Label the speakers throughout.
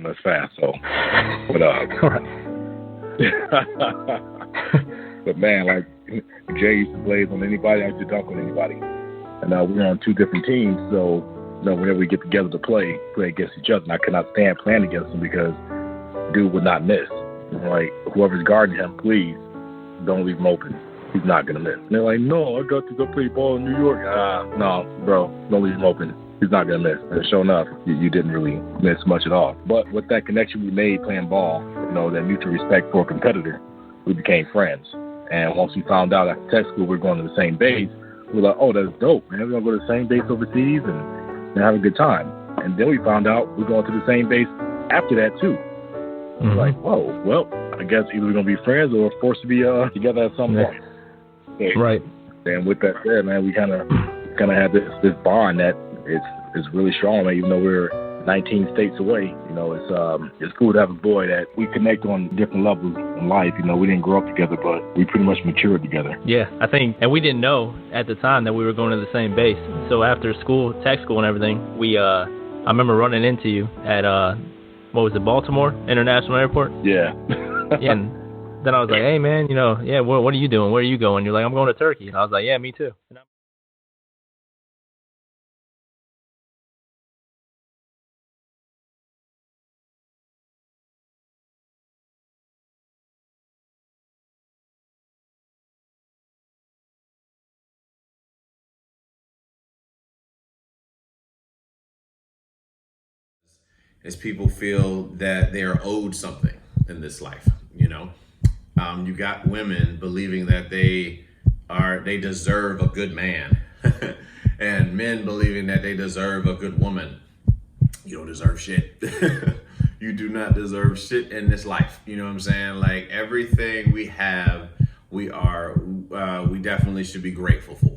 Speaker 1: that's fast. So, but but man, like Jay used to blaze on anybody. I used to dunk on anybody, and we were on two different teams. So, whenever we get together to play against each other, and I could not stand playing against him because dude would not miss. Like, whoever's guarding him, please don't leave him open. He's not gonna miss. And they're like, no, I got to go play ball in New York. No, bro, don't leave him open. He's not gonna miss. And sure enough, you didn't really miss much at all. But with that connection we made playing ball, that mutual respect for a competitor, we became friends. And once we found out after tech school we were going to the same base, we were like, oh, that's dope, man. We're gonna go to the same base overseas and have a good time. And then we found out we're going to the same base after that too. Mm-hmm. Like, whoa, well, I guess either we're gonna be friends or forced to be together at some point. Yeah. Right. And with that said, man, we kind of had this bond that it's really strong, man. Even though we're 19 states away, it's cool to have a boy that we connect on different levels in life. We didn't grow up together, but we pretty much matured together.
Speaker 2: Yeah, I think, and we didn't know at the time that we were going to the same base. So after school, tech school and everything, I remember running into you at what was it, Baltimore International Airport?
Speaker 1: Yeah.
Speaker 2: Yeah. And then I was like, hey, man, what are you doing? Where are you going? You're like, I'm going to Turkey. And I was like, yeah, me too.
Speaker 3: Is people feel that they are owed something in this life, You got women believing that they deserve a good man, and men believing that they deserve a good woman. You don't deserve shit. You do not deserve shit in this life. You know what I'm saying? Like, everything we have, we definitely should be grateful for.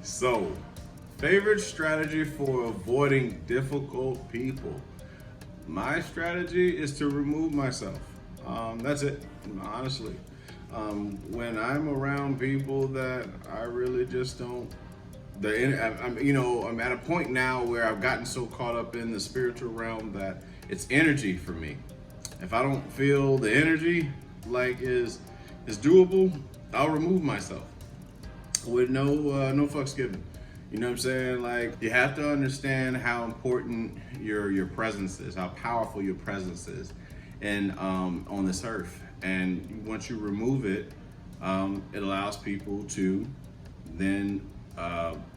Speaker 3: So, favorite strategy for avoiding difficult people. My strategy is to remove myself. That's it, honestly. When I'm around people that I really just don't, I'm at a point now where I've gotten so caught up in the spiritual realm that it's energy for me. If I don't feel the energy is doable, I'll remove myself with no fucks given. You know what I'm saying? Like, you have to understand how important your presence is, how powerful your presence is, and on this earth. And once you remove it, it allows people to then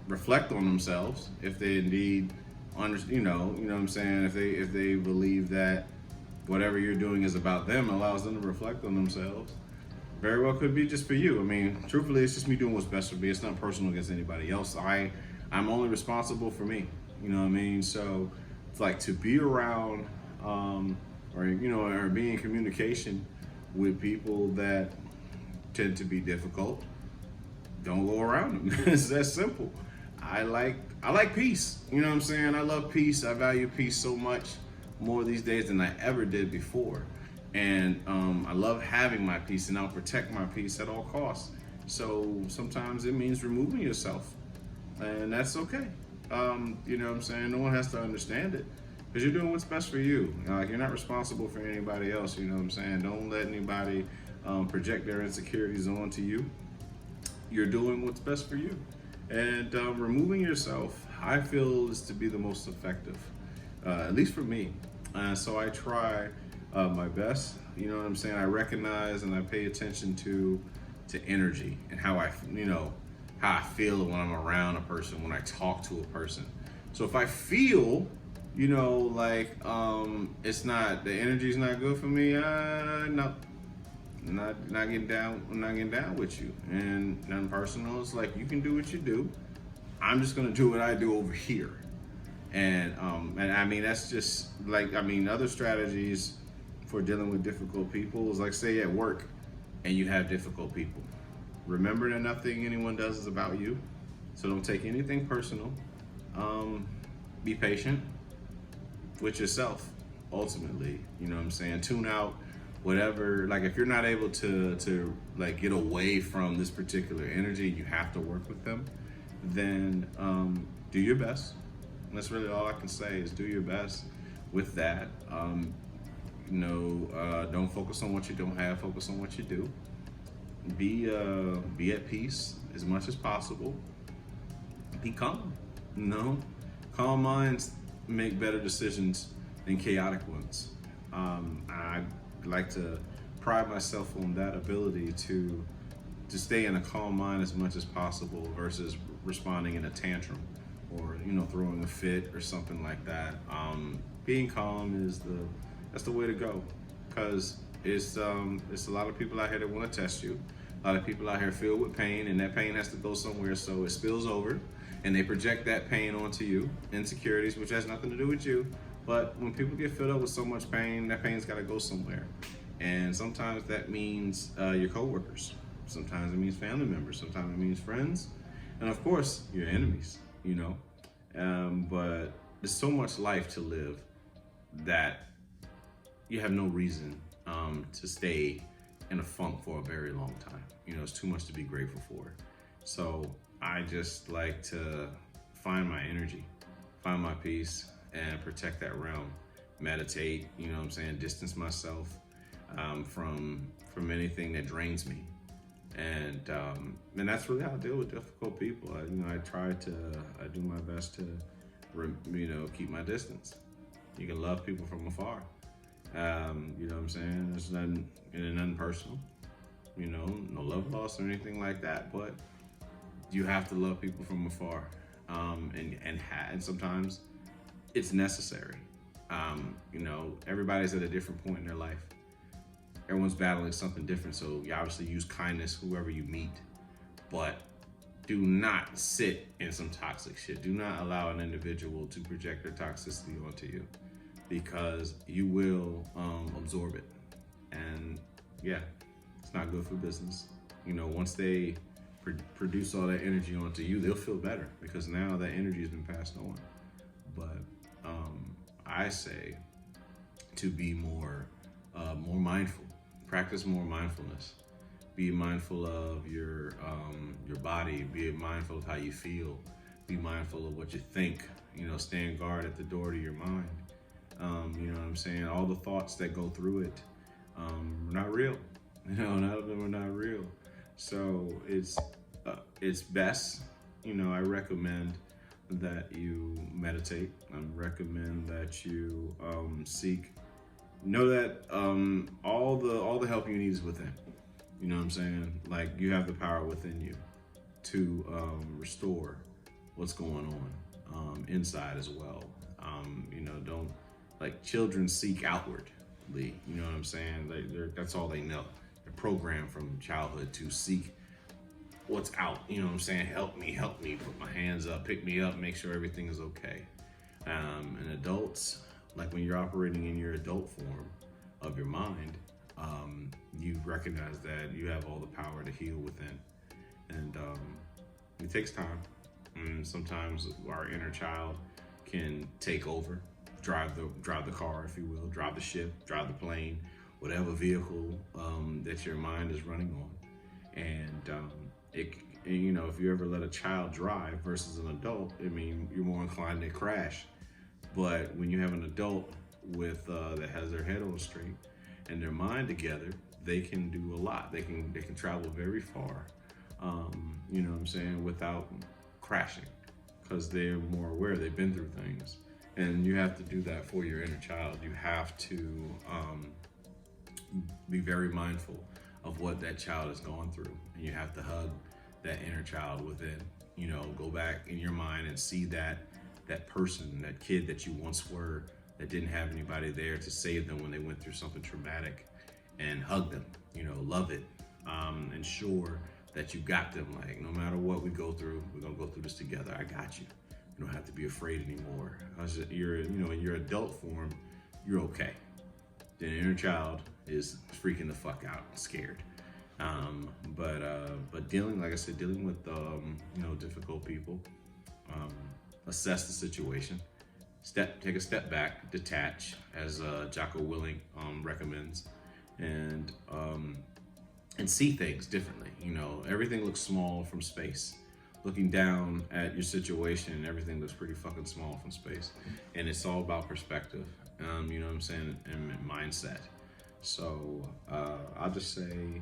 Speaker 3: reflect on themselves if they indeed you know what I'm saying. If they believe that whatever you're doing is about them, allows them to reflect on themselves. Very well could be just for you. I mean, truthfully, it's just me doing what's best for me. It's not personal against anybody else. I'm only responsible for me. You know what I mean? So it's like, to be around or be in communication with people that tend to be difficult, don't go around them. It's that simple. I like peace. You know what I'm saying? I love peace. I value peace so much more these days than I ever did before. And I love having my peace, and I'll protect my peace at all costs. So sometimes it means removing yourself, and that's okay. You know what I'm saying? No one has to understand it, because you're doing what's best for you. You're not responsible for anybody else. You know what I'm saying? Don't let anybody project their insecurities onto you. You're doing what's best for you. And removing yourself, I feel, is to be the most effective, at least for me. So I try my best. You know what I'm saying? I recognize and I pay attention to energy and how I feel when I'm around a person, when I talk to a person. So if I feel, it's not, the energy's not good for me, no. Not getting down. I'm not getting down with you. And nothing personal. It's like, you can do what you do. I'm just gonna do what I do over here. And I mean, that's just other strategies for dealing with difficult people is, like, say at work, and you have difficult people. Remember that nothing anyone does is about you, so don't take anything personal. Be patient with yourself, ultimately. You know what I'm saying? Tune out whatever, like if you're not able to like get away from this particular energy, you have to work with them, then do your best. That's really all I can say is do your best with that. Don't focus on what you don't have, focus on what you do. Be at peace as much as possible. Be calm. Calm minds make better decisions than chaotic ones. I like to pride myself on that ability to stay in a calm mind as much as possible versus responding in a tantrum or throwing a fit or something like that. Being calm that's the way to go, because it's a lot of people out here that want to test you. A lot of people out here filled with pain, and that pain has to go somewhere, so it spills over, and they project that pain onto you. Insecurities, which has nothing to do with you, but when people get filled up with so much pain, that pain's got to go somewhere. And sometimes that means your coworkers. Sometimes it means family members. Sometimes it means friends, and of course your enemies. But there's so much life to live that you have no reason to stay in a funk for a very long time. It's too much to be grateful for. So I just like to find my energy, find my peace, and protect that realm. Meditate, distance myself from anything that drains me. And that's really how I deal with difficult people. I do my best to keep my distance. You can love people from afar. It's nothing personal, no love loss or anything like that, but you have to love people from afar. And sometimes it's necessary. Everybody's at a different point in their life. Everyone's battling something different, so you obviously use kindness whoever you meet, but do not sit in some toxic shit. Do not allow an individual to project their toxicity onto you, because you will absorb it. And yeah, it's not good for business. Once they produce all that energy onto you, they'll feel better because now that energy has been passed on. But I say to be more mindful, practice more mindfulness. Be mindful of your body. Be mindful of how you feel. Be mindful of what you think. Stand guard at the door to your mind. All the thoughts that go through it are not real. None of them are not real. So it's best. I recommend that you meditate. I recommend that you seek. Know that all the help you need is within. Like you have the power within you to restore what's going on inside as well. Don't, like, children seek outwardly. That's all they know. They're programmed from childhood to seek what's out. Help me, put my hands up, pick me up, make sure everything is okay. And adults, like when you're operating in your adult form of your mind, you recognize that you have all the power to heal within. And it takes time. And sometimes our inner child can take over, drive the car, if you will, drive the ship, drive the plane, whatever vehicle that your mind is running on. And if you ever let a child drive versus an adult, you're more inclined to crash. But when you have an adult with that has their head on straight and their mind together, they can do a lot. They can travel very far, without crashing, because they're more aware. They've been through things. And you have to do that for your inner child. You have to be very mindful of what that child is going through. And you have to hug that inner child within. Go back in your mind and see that person, that kid that you once were, that didn't have anybody there to save them when they went through something traumatic, and hug them, love it. Ensure that you got them. Like, no matter what we go through, we're gonna go through this together. I got you. You don't have to be afraid anymore. You're, in your adult form, you're okay. The inner child is freaking the fuck out, scared. But dealing, like I said, dealing with difficult people, assess the situation, take a step back, detach, as Jocko Willink recommends, and see things differently. Everything looks small from space. Looking down at your situation, everything looks pretty fucking small from space, and it's all about perspective. You know what I'm saying, and mindset. So I'll just say,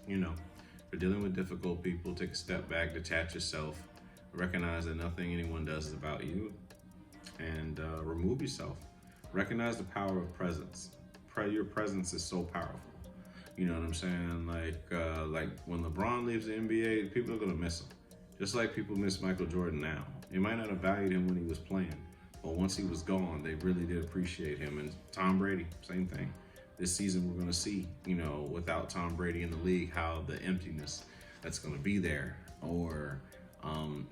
Speaker 3: for dealing with difficult people, take a step back, detach yourself, recognize that nothing anyone does is about you, and remove yourself. Recognize the power of presence. Your presence is so powerful. You know what I'm saying? Like when LeBron leaves the NBA, people are gonna miss him. Just like people miss Michael Jordan now. They might not have valued him when he was playing, but once he was gone, they really did appreciate him. And Tom Brady, same thing. This season, we're gonna see, without Tom Brady in the league, how the emptiness that's gonna be there, or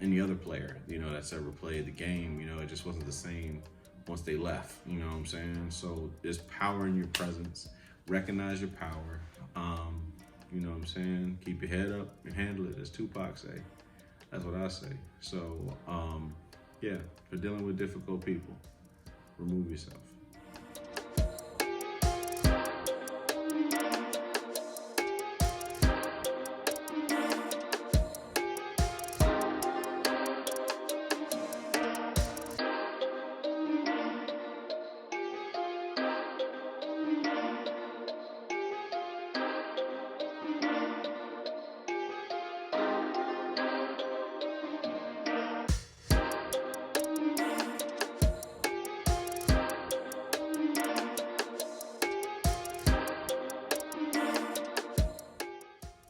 Speaker 3: any other player, that's ever played the game, it just wasn't the same once they left, you know what I'm saying? So there's power in your presence. Recognize your power. You know what I'm saying? Keep your head up and handle it, as Tupac say. That's what I say. So, for dealing with difficult people, remove yourself.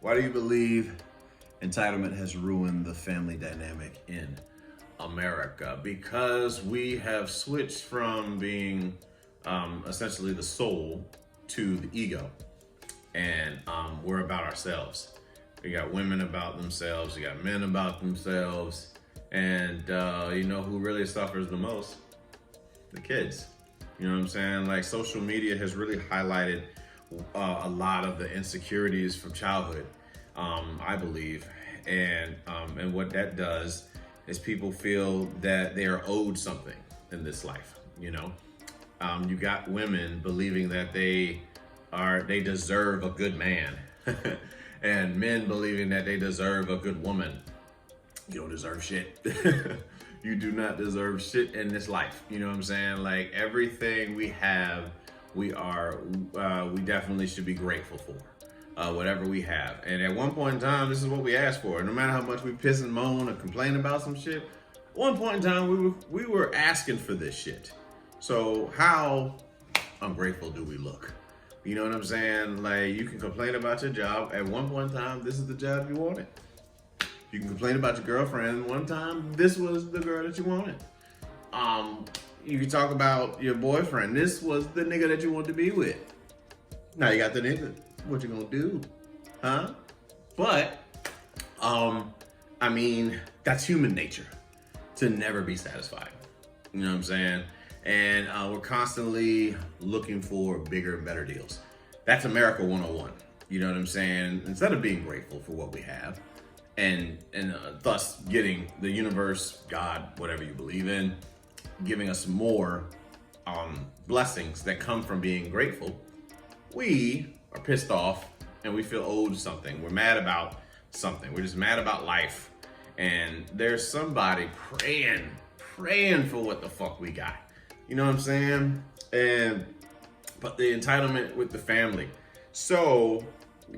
Speaker 3: Why do you believe entitlement has ruined the family dynamic in America? Because we have switched from being essentially the soul to the ego, and we're about ourselves. We got women about themselves, you got men about themselves, and who really suffers the most? The kids. You know what I'm saying? Like, social media has really highlighted a lot of the insecurities from childhood, I believe, and what that does is people feel that they are owed something in this life. You got women believing that they deserve a good man, and men believing that they deserve a good woman. You don't deserve shit. You do not deserve shit in this life. You know what I'm saying? Like, everything we have, we definitely should be grateful for. Whatever we have. And at one point in time, this is what we asked for. No matter how much we piss and moan or complain about some shit, at one point in time, we were asking for this shit. So how ungrateful do we look? You know what I'm saying? Like, you can complain about your job. At one point in time, this is the job you wanted. You can complain about your girlfriend. One time, this was the girl that you wanted. You can talk about your boyfriend. This was the nigga that you wanted to be with. Now you got the nigga. What you gonna do? Huh? But, that's human nature, to never be satisfied. You know what I'm saying? And we're constantly looking for bigger and better deals. That's America 101. You know what I'm saying? Instead of being grateful for what we have, and thus getting the universe, God, whatever you believe in, giving us more blessings that come from being grateful, we are pissed off and we feel owed something. We're mad about something. We're just mad about life. And there's somebody praying for what the fuck we got. You know what I'm saying? But the entitlement with the family. So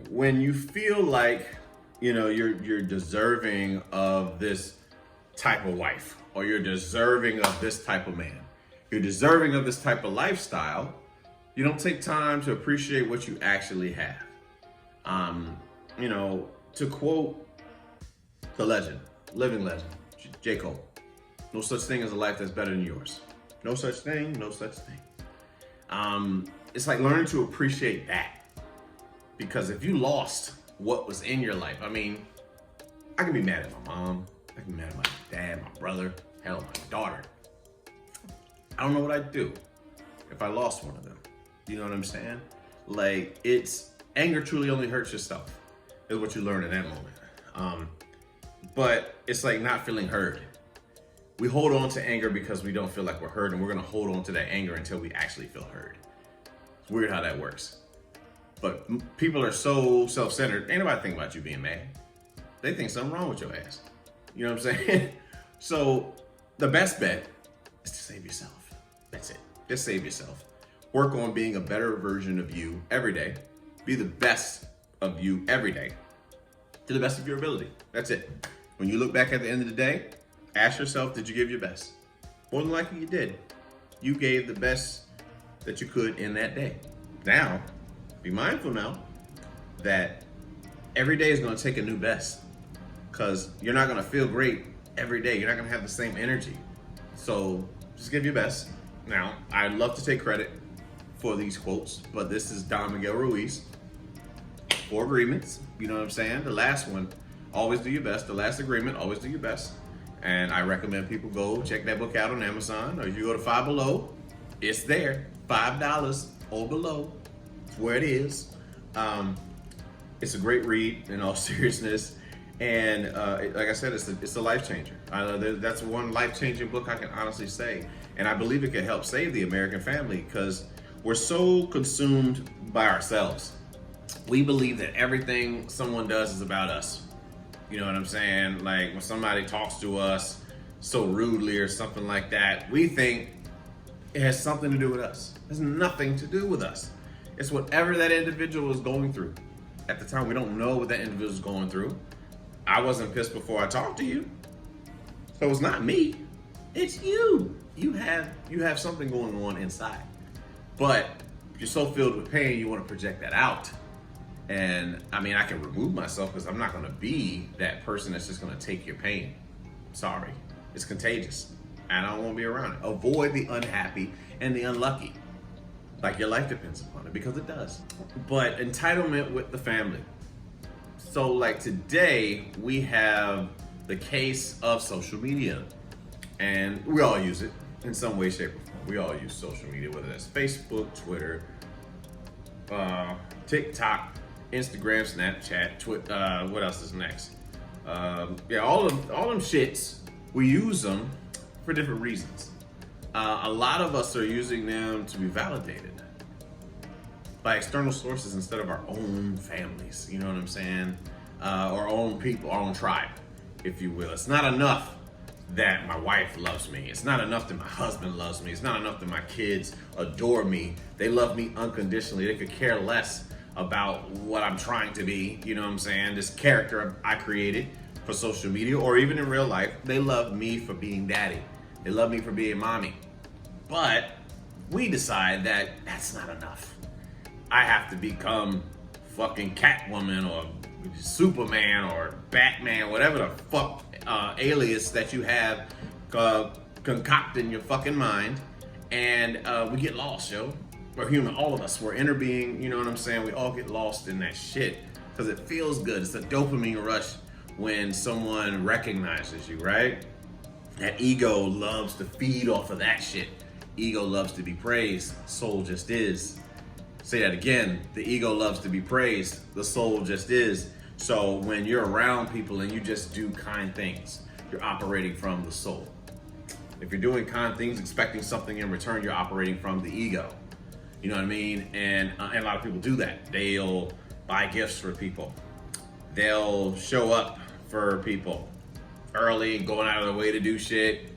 Speaker 3: when you feel like, you're deserving of this type of wife, or you're deserving of this type of man, you're deserving of this type of lifestyle, you don't take time to appreciate what you actually have. To quote the legend, living legend, J. Cole, no such thing as a life that's better than yours. No such thing, no such thing. It's like learning to appreciate that. Because if you lost what was in your life, I can be mad at my mom, I can be mad at my dad, my brother, hell, my daughter. I don't know what I'd do if I lost one of them. You know what I'm saying? Like, anger truly only hurts yourself. is what you learn in that moment. But it's like not feeling heard. We hold on to anger because we don't feel like we're heard, and we're gonna hold on to that anger until we actually feel heard. It's weird how that works. But people are so self-centered. Ain't nobody think about you being mad. They think something wrong with your ass. You know what I'm saying? So the best bet is to save yourself. That's it. Just save yourself. Work on being a better version of you every day. Be the best of you every day to the best of your ability. That's it. When you look back at the end of the day, ask yourself, did you give your best? More than likely you did. You gave the best that you could in that day. Now, be mindful now that every day is gonna take a new best, because you're not gonna feel great every day. You're not gonna have the same energy. So just give your best. Now, I'd love to take credit for these quotes, but this is Don Miguel Ruiz. 4 agreements, you know what I'm saying? The last one, always do your best. The last agreement, always do your best. And I recommend people go check that book out on Amazon, or if you go to Five Below, it's there, $5 or below. It's where it is. It's a great read in all seriousness. And like I said, it's a life changer. That's one life-changing book I can honestly say. And I believe it can help save the American family, because we're so consumed by ourselves. We believe that everything someone does is about us. You know what I'm saying? Like when somebody talks to us so rudely or something like that, we think it has something to do with us. It has nothing to do with us. It's whatever that individual is going through. At the time, we don't know what that individual is going through. I wasn't pissed before I talked to you. So it's not me. It's you. You have something going on inside. But if you're so filled with pain, you want to project that out. And I mean, I can remove myself because I'm not going to be that person that's just going to take your pain. Sorry. It's contagious. And I don't want to be around it. Avoid the unhappy and the unlucky. Like your life depends upon it, because it does. But entitlement with the family. So like today, we have the case of social media. And we all use it in some way, shape, or form. We all use social media, whether that's Facebook, Twitter, TikTok, Instagram, Snapchat, Twitter, what else is next? All them shits, we use them for different reasons. A lot of us are using them to be validated by external sources instead of our own families, you know what I'm saying? Our own people, our own tribe, if you will. It's not enough that my wife loves me. It's not enough that my husband loves me. It's not enough that my kids adore me. They love me unconditionally. They could care less about what I'm trying to be, you know what I'm saying? This character I created for social media, or even in real life. They love me for being daddy. They love me for being mommy. But we decide that that's not enough. I have to become fucking Catwoman or Superman or Batman, whatever the fuck alias that you have concocted in your fucking mind. And we get lost, yo. We're human, all of us. We're inner being, you know what I'm saying? We all get lost in that shit because it feels good. It's a dopamine rush when someone recognizes you, right? That ego loves to feed off of that shit. Ego loves to be praised. Soul just is. Say that again. The ego loves to be praised. The soul just is. So when you're around people and you just do kind things, you're operating from the soul. If you're doing kind things, expecting something in return, you're operating from the ego. You know what I mean? And a lot of people do that. They'll buy gifts for people. They'll show up for people early, going out of their way to do shit.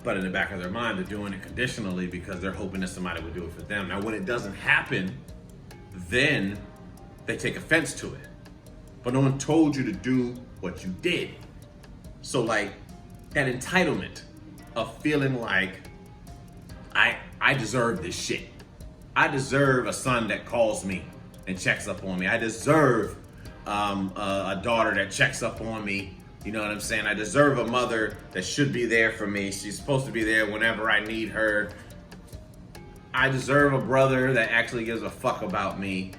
Speaker 3: But in the back of their mind, they're doing it conditionally because they're hoping that somebody would do it for them. Now, when it doesn't happen, then they take offense to it. But no one told you to do what you did. So like that entitlement of feeling like I deserve this shit. I deserve a son that calls me and checks up on me. I deserve a daughter that checks up on me. You know what I'm saying? I deserve a mother that should be there for me. She's supposed to be there whenever I need her. I deserve a brother that actually gives a fuck about me.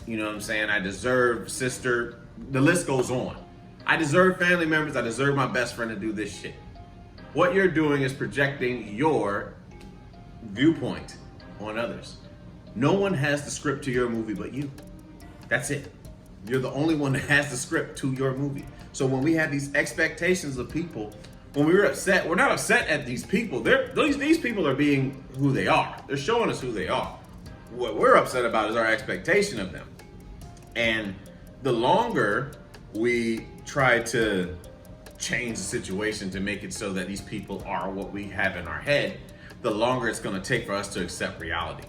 Speaker 3: You know what I'm saying? I deserve sister. The list goes on. I deserve family members. I deserve my best friend to do this shit. What you're doing is projecting your viewpoint on others. No one has the script to your movie but you. That's it. You're the only one that has the script to your movie. So when we have these expectations of people, when we're upset, we're not upset at these people. These people are being who they are. They're showing us who they are. What we're upset about is our expectation of them. And the longer we try to change the situation to make it so that these people are what we have in our head, the longer it's going to take for us to accept reality.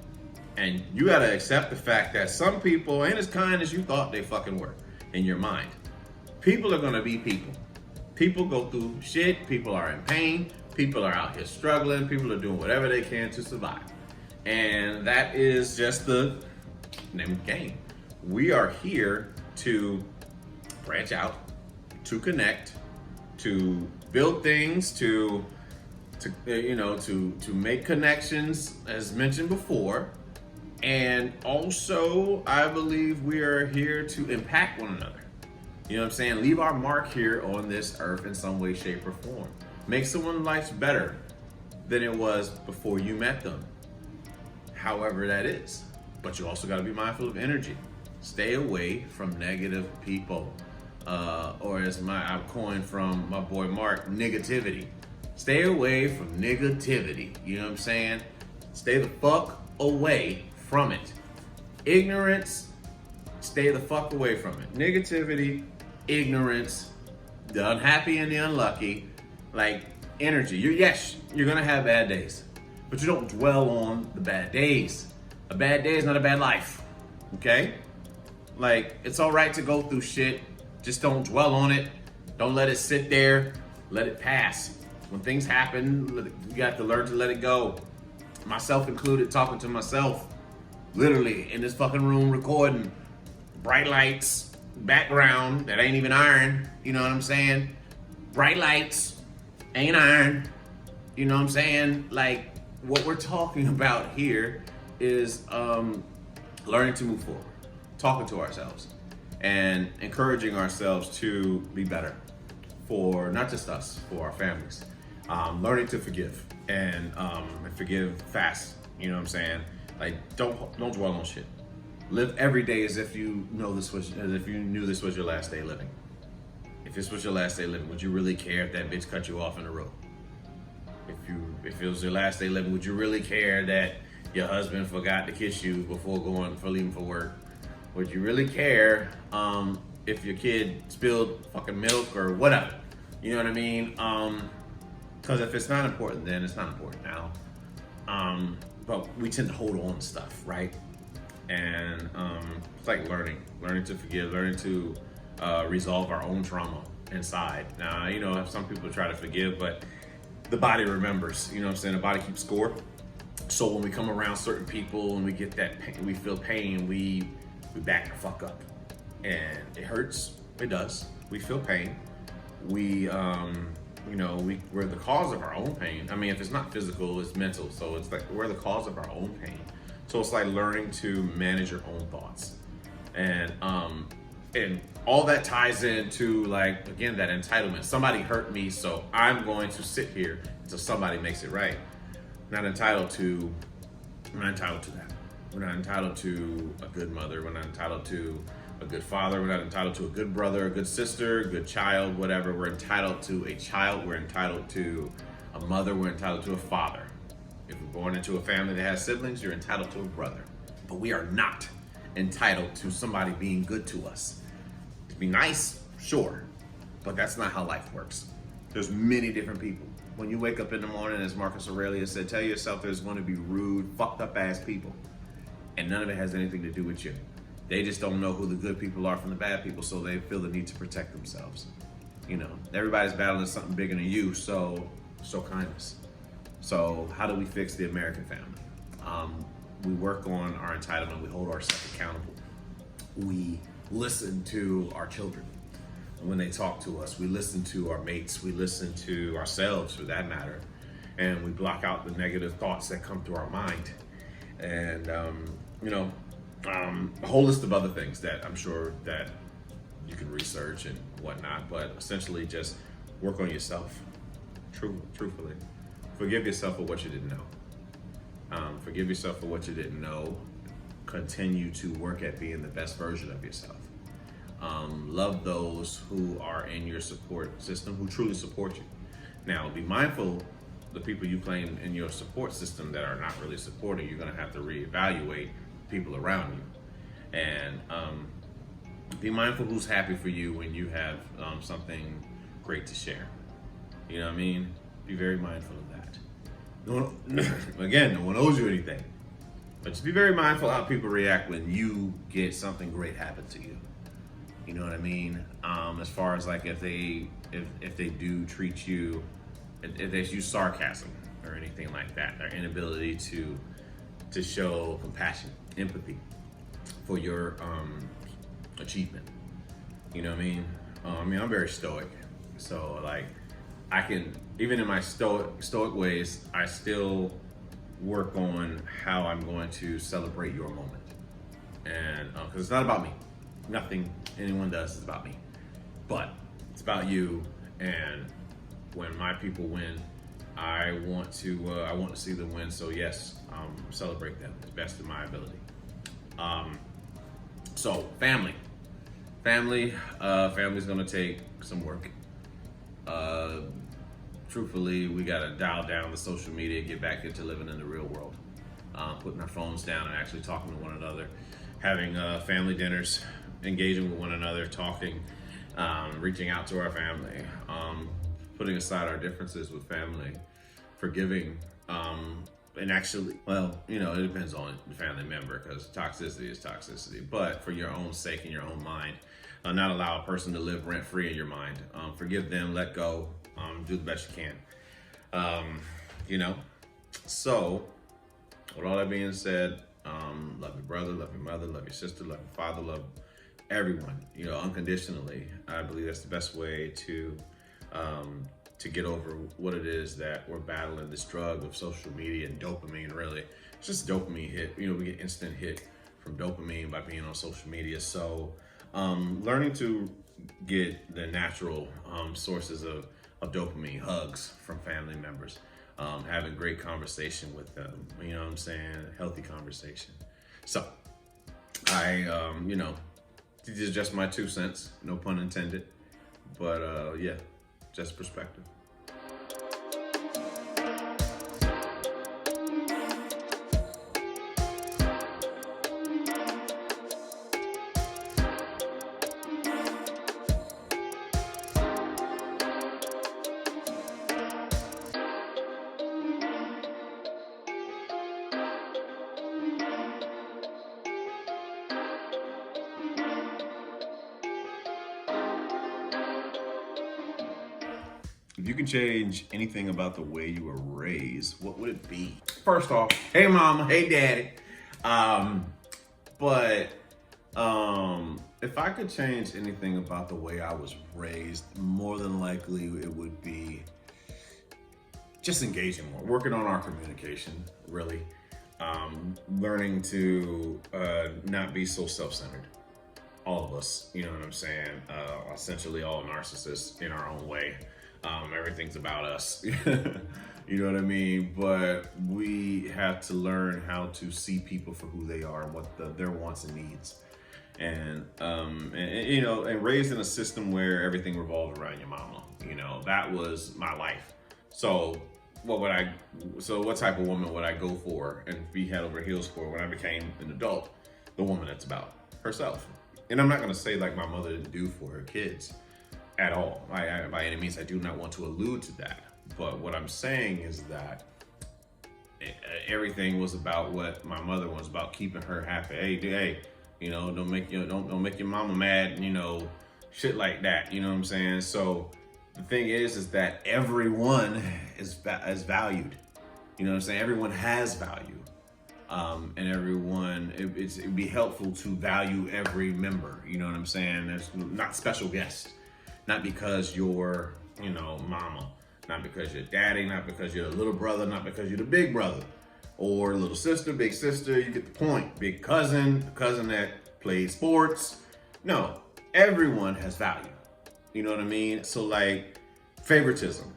Speaker 3: And you got to accept the fact that some people ain't as kind as you thought they fucking were in your mind. People are going to be people. People go through shit. People are in pain. People are out here struggling. People are doing whatever they can to survive. And that is just the name of the game. We are here to branch out, to connect, to build things, to make connections, as mentioned before. And also, I believe we are here to impact one another. You know what I'm saying? Leave our mark here on this earth in some way, shape, or form. Make someone's life better than it was before you met them. However that is. But you also got to be mindful of energy. Stay away from negative people. Or as I've coined from my boy Mark, negativity. Stay away from negativity. You know what I'm saying? Stay the fuck away from it. Ignorance, stay the fuck away from it. Negativity, ignorance, the unhappy and the unlucky, like energy. You're gonna have bad days, but you don't dwell on the bad days. A bad day is not a bad life, okay? Like, it's all right to go through shit, just don't dwell on it. Don't let it sit there, let it pass. When things happen, you got to learn to let it go. Myself included, talking to myself, literally in this fucking room recording, bright lights, background that ain't even iron, you know what I'm saying? Bright lights, ain't iron, you know what I'm saying? Like, what we're talking about here is learning to move forward, talking to ourselves, and encouraging ourselves to be better for not just us, for our families. Learning to forgive and forgive fast, you know what I'm saying? Like, don't dwell on shit. Live every day as if you knew this was your last day living. If this was your last day living, would you really care if that bitch cut you off in the road? If it was your last day living, would you really care that your husband forgot to kiss you before leaving for work? Would you really care if your kid spilled fucking milk or whatever? You know what I mean? Because if it's not important then, it's not important now. But we tend to hold on to stuff, right? And it's like learning to forgive, learning to resolve our own trauma inside. Now, you know, some people try to forgive, but the body remembers, you know what I'm saying? The body keeps score. So when we come around certain people and we get that pain, we feel pain, we back the fuck up. And it hurts, it does. We feel pain. We're the cause of our own pain. I mean, if it's not physical, it's mental. So it's like we're the cause of our own pain. So it's like learning to manage your own thoughts. And all that ties into, like, again, that entitlement. Somebody hurt me, so I'm going to sit here until somebody makes it right. We're not entitled to that. We're not entitled to a good mother. We're not entitled to a good father. We're not entitled to a good brother, a good sister, a good child, whatever. We're entitled to a child. We're entitled to a mother. We're entitled to a father. If you're born into a family that has siblings, you're entitled to a brother. But we are not entitled to somebody being good to us. To be nice, sure, but that's not how life works. There's many different people. When you wake up in the morning, as Marcus Aurelius said, tell yourself there's going to be rude, fucked up ass people. And none of it has anything to do with you. They just don't know who the good people are from the bad people, so they feel the need to protect themselves. You know, everybody's battling something bigger than you, so kindness. So how do we fix the American family? We work on our entitlement. We hold ourselves accountable. We listen to our children when they talk to us. We listen to our mates. We listen to ourselves, for that matter. And we block out the negative thoughts that come through our mind. And, a whole list of other things that I'm sure that you can research and whatnot. But essentially just work on yourself, truthfully. Forgive yourself for what you didn't know. Forgive yourself for what you didn't know. Continue to work at being the best version of yourself. Love those who are in your support system, who truly support you. Now, be mindful the people you claim in your support system that are not really supporting. You're going to have to reevaluate people around you, and be mindful who's happy for you when you have something great to share. You know what I mean? Be very mindful of that. Again, no one owes you anything, but just be very mindful how people react when you get something great happen to you. You know what I mean? As far as like if they do treat you, if they use sarcasm or anything like that, their inability to show compassion, empathy for your achievement. You know what I mean? I'm very stoic, so like I can, even in my stoic ways, I still work on how I'm going to celebrate your moment, and because it's not about me. Nothing anyone does is about me, but it's about you. And when my people win, I want to see them win. So yes, celebrate them as best of my ability. So family's gonna take some work. Truthfully, we gotta dial down the social media, get back into living in the real world, putting our phones down and actually talking to one another, having family dinners, engaging with one another, talking, reaching out to our family, putting aside our differences with family, forgiving, and actually, well, you know, it depends on the family member because toxicity is toxicity, but for your own sake and your own mind, not allow a person to live rent-free in your mind. Forgive them, let go, do the best you can. You know, so with all that being said, love your brother, love your mother, love your sister, love your father, love everyone, you know, unconditionally. I believe that's the best way to get over what it is that we're battling, this drug of social media and dopamine. Really, it's just a dopamine hit. You know, we get instant hit from dopamine by being on social media. So learning to get the natural sources of dopamine, hugs from family members, having great conversation with them, you know what I'm saying, healthy conversation. So I you know, this is just my 2 cents, no pun intended, but yeah, just perspective. If you could change anything about the way you were raised, what would it be? First off, hey mama, hey daddy. But if I could change anything about the way I was raised, more than likely it would be just engaging more, working on our communication, really. Learning to not be so self-centered. All of us, you know what I'm saying? Essentially all narcissists in our own way. Everything's about us, you know what I mean? But we have to learn how to see people for who they are and what their wants and needs. And you know, and raised in a system where everything revolved around your mama, you know, that was my life. So what type of woman would I go for and be head over heels for when I became an adult? The woman that's about herself. And I'm not gonna say like my mother didn't do for her kids at all. By any means, I do not want to allude to that. But what I'm saying is that everything was about what my mother was about, keeping her happy. Hey, you know, don't make your mama mad, you know, shit like that. You know what I'm saying? So the thing is that everyone is valued. You know what I'm saying? Everyone has value. And everyone, it'd be helpful to value every member. You know what I'm saying? There's not special guests. Not because you're, you know, mama, not because you're daddy, not because you're the little brother, not because you're the big brother, or little sister, big sister, you get the point. Big cousin, the cousin that played sports. No, everyone has value. You know what I mean? So like favoritism,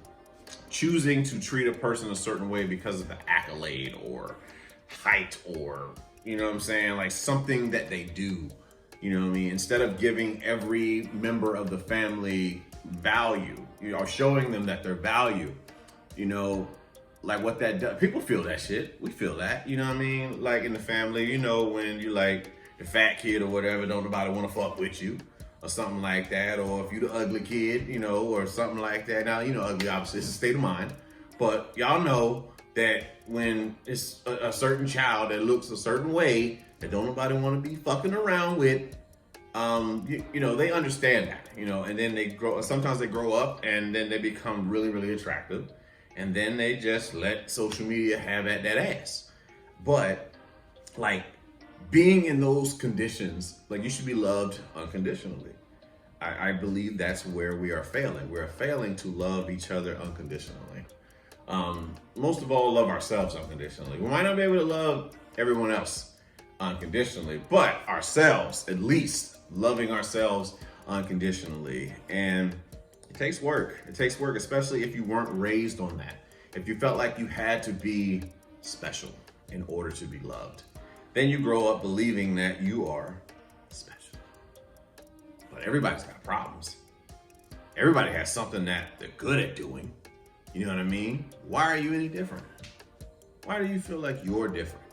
Speaker 3: choosing to treat a person a certain way because of the accolade or height or, you know what I'm saying? Like something that they do You know what I mean? Instead of giving every member of the family value, showing them that they're value, like what that does. People feel that shit. We feel that, you know what I mean? Like in the family, when you like the fat kid or whatever, don't nobody want to fuck with you or something like that. Or if you the ugly kid, or something like that. Now, ugly obviously is a state of mind, but y'all know that when it's a certain child that looks a certain way that don't nobody want to be fucking around with, they understand that, and then they grow, sometimes they grow up and then they become really, really attractive. And then they just let social media have at that ass. But like being in those conditions, like you should be loved unconditionally. I believe that's where we are failing. We're failing to love each other unconditionally. Most of all, love ourselves unconditionally. We might not be able to love everyone else unconditionally, but ourselves, at least loving ourselves unconditionally. And it takes work. It takes work, especially if you weren't raised on that. If you felt like you had to be special in order to be loved, then you grow up believing that you are special. But everybody's got problems. Everybody has something that they're good at doing. You know what I mean? Why are you any different? Why do you feel like you're different?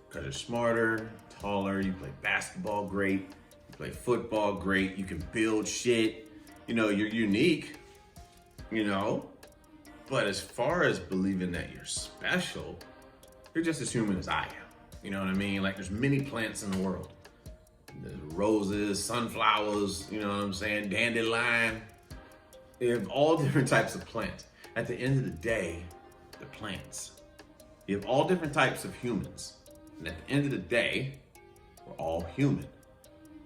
Speaker 3: Because you're smarter, taller, you play basketball great, you play football great, you can build shit. You're unique, but as far as believing that you're special, you're just as human as I am. You know what I mean? Like there's many plants in the world. There's roses, sunflowers, you know what I'm saying? Dandelion. You have all different types of plants. At the end of the day, they're plants. You have all different types of humans. And at the end of the day, we're all human.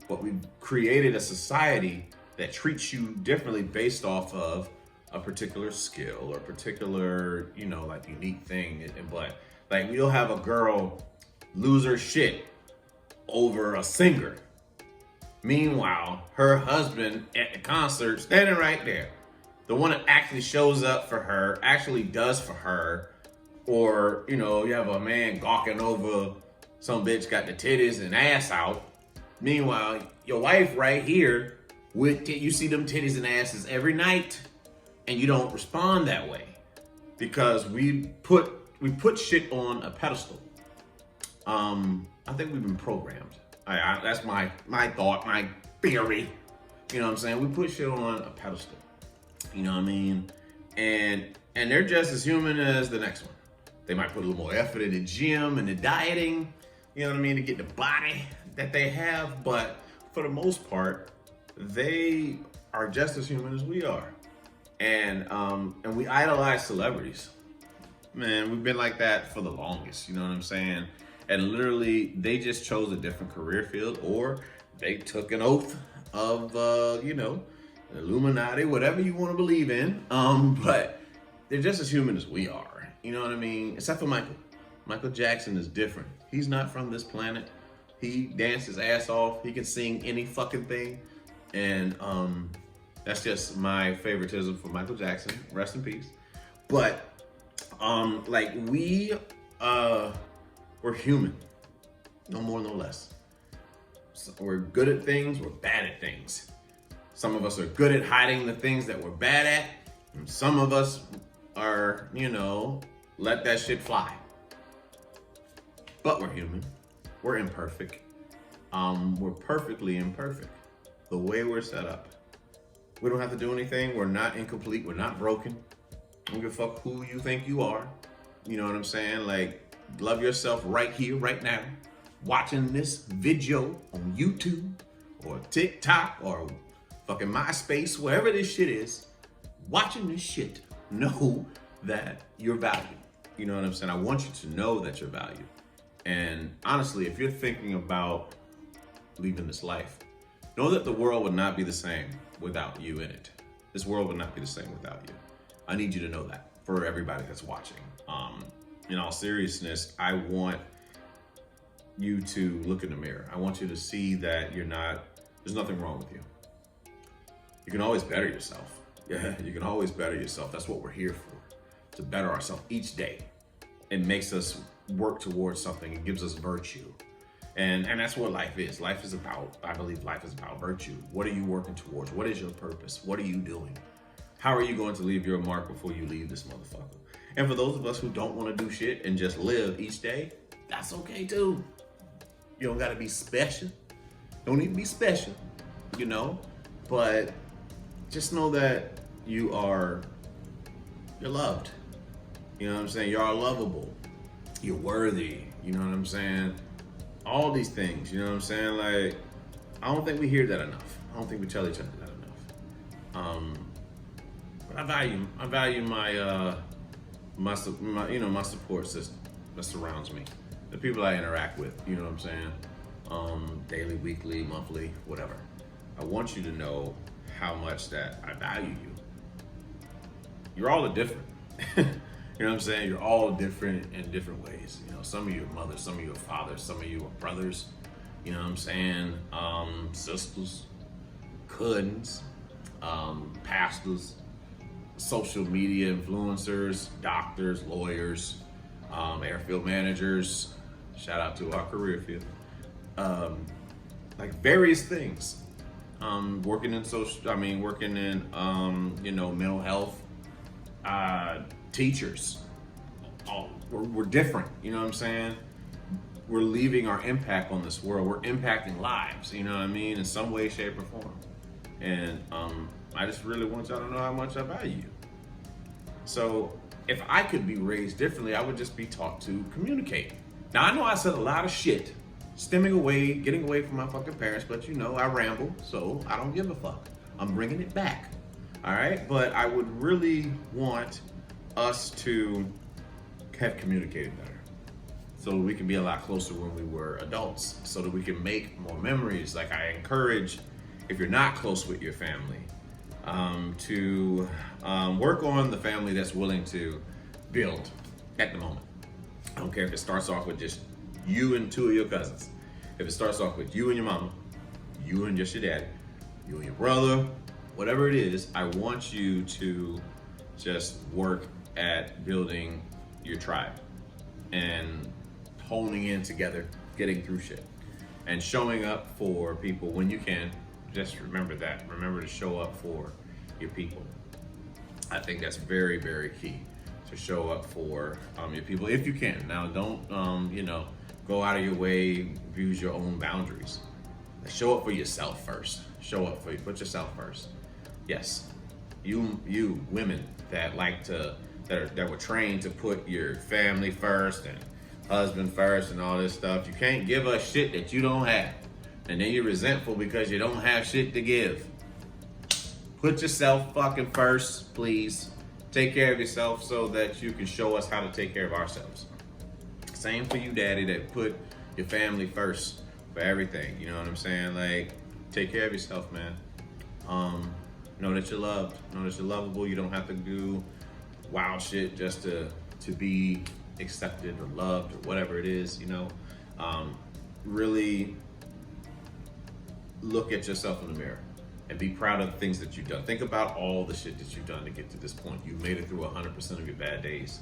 Speaker 3: But we've created a society that treats you differently based off of a particular skill or particular, like unique thing. But like we'll have a girl lose her shit over a singer. Meanwhile, her husband at the concert, standing right there, the one that actually shows up for her, actually does for her. Or, you have a man gawking over some bitch got the titties and ass out. Meanwhile, your wife right here, you see them titties and asses every night, and you don't respond that way because we put shit on a pedestal. I think we've been programmed. That's my thought, my theory. You know what I'm saying? We put shit on a pedestal. You know what I mean? And they're just as human as the next one. They might put a little more effort in the gym and the dieting. You know what I mean? To get the body that they have, but for the most part, they are just as human as we are. And we idolize celebrities. Man, we've been like that for the longest, you know what I'm saying? And literally, they just chose a different career field, or they took an oath of, Illuminati, whatever you want to believe in. But they're just as human as we are, you know what I mean? Except for Michael. Michael Jackson is different. He's not from this planet. He danced his ass off. He can sing any fucking thing. And that's just my favoritism for Michael Jackson. Rest in peace. But we're human. No more, no less. So we're good at things, we're bad at things. Some of us are good at hiding the things that we're bad at. And some of us are, let that shit fly. But we're human. We're imperfect. We're perfectly imperfect. The way we're set up. We don't have to do anything. We're not incomplete. We're not broken. Don't give a fuck who you think you are. You know what I'm saying? Like, love yourself right here, right now. Watching this video on YouTube or TikTok or fucking MySpace, wherever this shit is. Watching this shit. Know that you're valued. You know what I'm saying? I want you to know that you're valued. And honestly, if you're thinking about leaving this life, know that the world would not be the same without you in it. This world would not be the same without you. I need you to know that for everybody that's watching. In all seriousness, I want you to look in the mirror. I want you to see that there's nothing wrong with you. You can always better yourself. Yeah, you can always better yourself. That's what we're here for, to better ourselves each day. It makes us work towards something. It gives us virtue. And that's what life is. Life is about, I believe life is about virtue. What are you working towards? What is your purpose? What are you doing? How are you going to leave your mark before you leave this motherfucker? And for those of us who don't want to do shit and just live each day, that's okay too. You don't gotta be special. Don't need to be special, you know? But just know that you're loved. You know what I'm saying? You are lovable. You're worthy. You know what I'm saying? All these things, you know what I'm saying? Like, I don't think we hear that enough. I don't think we tell each other that enough. But I value my support system that surrounds me, the people I interact with. You know what I'm saying? Daily, weekly, monthly, whatever. I want you to know how much that I value you. You're all different. You know what I'm saying? You're all different in different ways. You know, some of you are mothers, some of you are fathers, some of you are brothers. You know what I'm saying? Sisters, cousins, pastors, social media influencers, doctors, lawyers, airfield managers. Shout out to our career field. Like various things. Working in mental health. Teachers. We're different. You know what I'm saying? We're leaving our impact on this world. We're impacting lives. You know what I mean? In some way, shape, or form. And I just really want y'all to know how much I value you. So if I could be raised differently, I would just be taught to communicate. Now, I know I said a lot of shit, getting away from my fucking parents, but you know, I ramble, so I don't give a fuck. I'm bringing it back, all right? But I would really want us to have communicated better so we can be a lot closer when we were adults, so that we can make more memories. Like, I encourage, if you're not close with your family, to work on the family that's willing to build at the moment. I don't care if it starts off with just you and two of your cousins. If it starts off with you and your mama, you and just your daddy, you and your brother, whatever it is, I want you to just work at building your tribe and honing in together, getting through shit, and showing up for people when you can. Just remember that. Remember to show up for your people. I think that's very, very key, to show up for your people if you can. Now, don't go out of your way, use your own boundaries. Show up for yourself first. Put yourself first. Yes, you women that that were trained to put your family first and husband first and all this stuff. You can't give us shit that you don't have. And then you're resentful because you don't have shit to give. Put yourself fucking first, please. Take care of yourself so that you can show us how to take care of ourselves. Same for you, daddy, that put your family first for everything. You know what I'm saying? Like, take care of yourself, man. Know that you're loved. Know that you're lovable. You don't have to do wild shit just to be accepted or loved or whatever it is, you know. Really look at yourself in the mirror and be proud of the things that you've done. Think about all the shit that you've done to get to this point. You've made it through 100% of your bad days.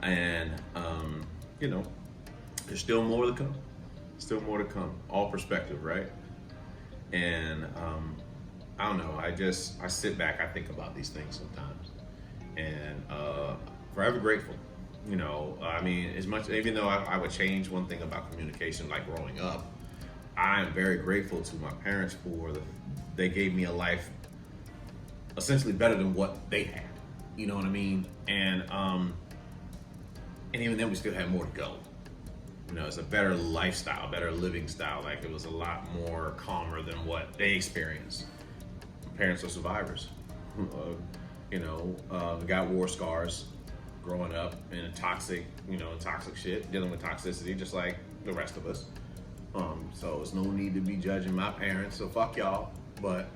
Speaker 3: And, there's still more to come. Still more to come. All perspective, right? And I don't know. I sit back, I think about these things sometimes. And forever grateful. You know, even though I would change one thing about communication, like growing up, I am very grateful to my parents for they gave me a life essentially better than what they had. You know what I mean? And even then we still had more to go. You know, it's a better lifestyle, better living style. Like, it was a lot more calmer than what they experienced. My parents are survivors. Got war scars growing up in toxic shit, dealing with toxicity just like the rest of us. So there's no need to be judging my parents, so fuck y'all. But,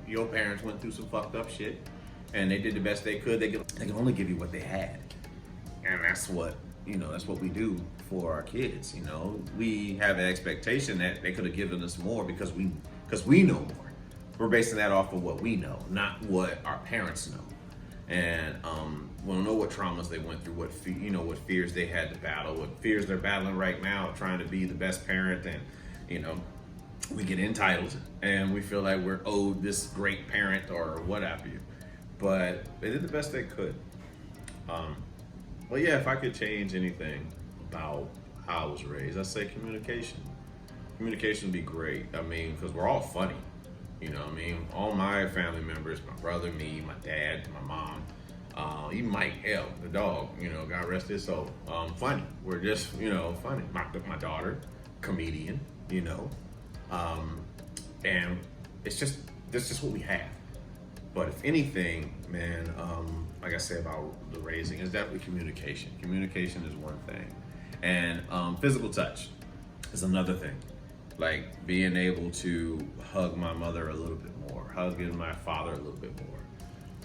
Speaker 3: your parents went through some fucked up shit and they did the best they could. They can only give you what they had. And that's what we do for our kids. We have an expectation that they could have given us more because we know more. We're basing that off of what we know, not what our parents know. and we don't know what traumas they went through, what fears they had to battle, what fears they're battling right now, trying to be the best parent. And we get entitled and we feel like we're owed this great parent or what have you. But they did the best they could. Well, yeah, if I could change anything about how I was raised, I'd say communication. Communication would be great. I mean, because we're all funny. All my family members, my brother, me, my dad, my mom, even Mike, hell, the dog, God rest his soul. Funny. We're just, funny. My daughter, comedian, and that's just what we have. But if anything, man, like I said about the raising, is definitely communication. Communication is one thing. And physical touch is another thing. Like being able to hug my mother a little bit more, hugging my father a little bit more,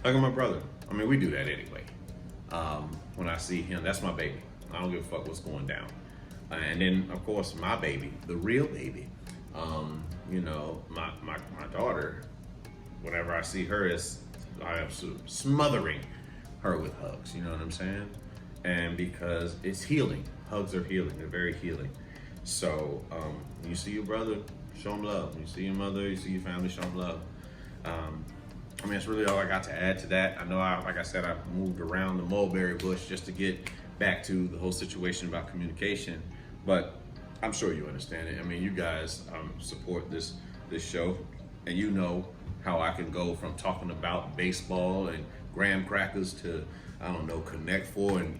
Speaker 3: hugging my brother. I mean, we do that anyway. When I see him, that's my baby. I don't give a fuck what's going down. And then, of course, my baby, the real baby. My daughter, whenever I see her, I am smothering her with hugs. You know what I'm saying? And because it's healing. Hugs are healing. They're very healing. So when you see your brother, show him love. When you see your mother, you see your family, show them love. That's really all I got to add to that. I know, like I said, I moved around the mulberry bush just to get back to the whole situation about communication. But I'm sure you understand it. I mean, you guys support this show, and you know how I can go from talking about baseball and graham crackers to, I don't know, Connect Four and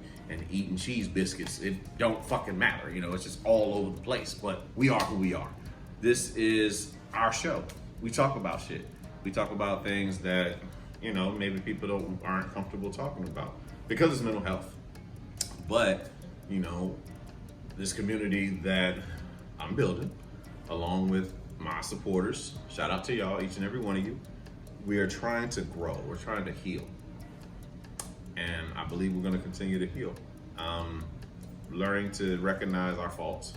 Speaker 3: eating cheese biscuits. It don't fucking matter, it's just all over the place. But we are who we are. This is our show. We talk about shit. We talk about things that, maybe people aren't comfortable talking about because it's mental health. But, this community that I'm building, along with my supporters, shout out to y'all, each and every one of you, we are trying to grow. We're trying to heal. And I believe we're going to continue to heal. Learning to recognize our faults,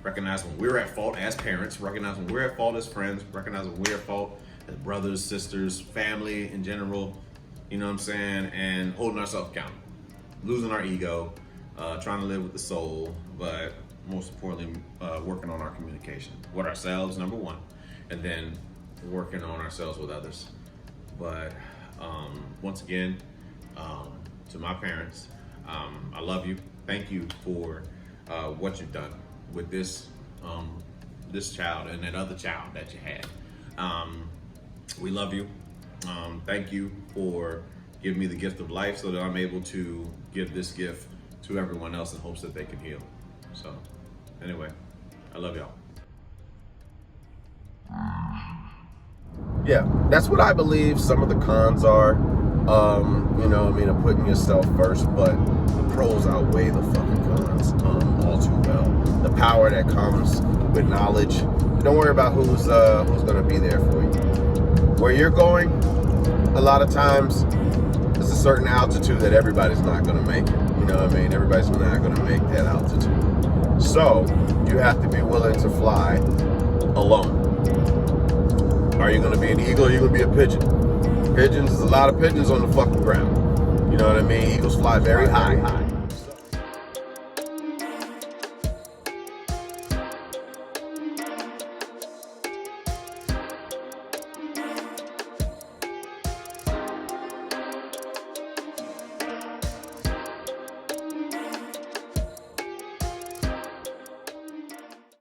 Speaker 3: recognize when we're at fault as parents, recognize when we're at fault as friends, recognize when we're at fault as brothers, sisters, family in general, you know what I'm saying? And holding ourselves accountable, losing our ego, trying to live with the soul, but most importantly, working on our communication with ourselves, number one, and then working on ourselves with others. But once again, to my parents, I love you. Thank you for what you've done with this child and that other child that you had. We love you. Thank you for giving me the gift of life so that I'm able to give this gift to everyone else in hopes that they can heal. So anyway, I love y'all.
Speaker 4: Yeah, that's what I believe some of the cons are. Of putting yourself first, but the pros outweigh the fucking cons all too well. The power that comes with knowledge. Don't worry about who's gonna be there for you. Where you're going, a lot of times, there's a certain altitude that everybody's not gonna make it. Everybody's not gonna make that altitude. So you have to be willing to fly alone. Are you gonna be an eagle or are you gonna be a pigeon? Pigeons, there's a lot of pigeons on the fucking ground. You know what I mean? Eagles fly very high.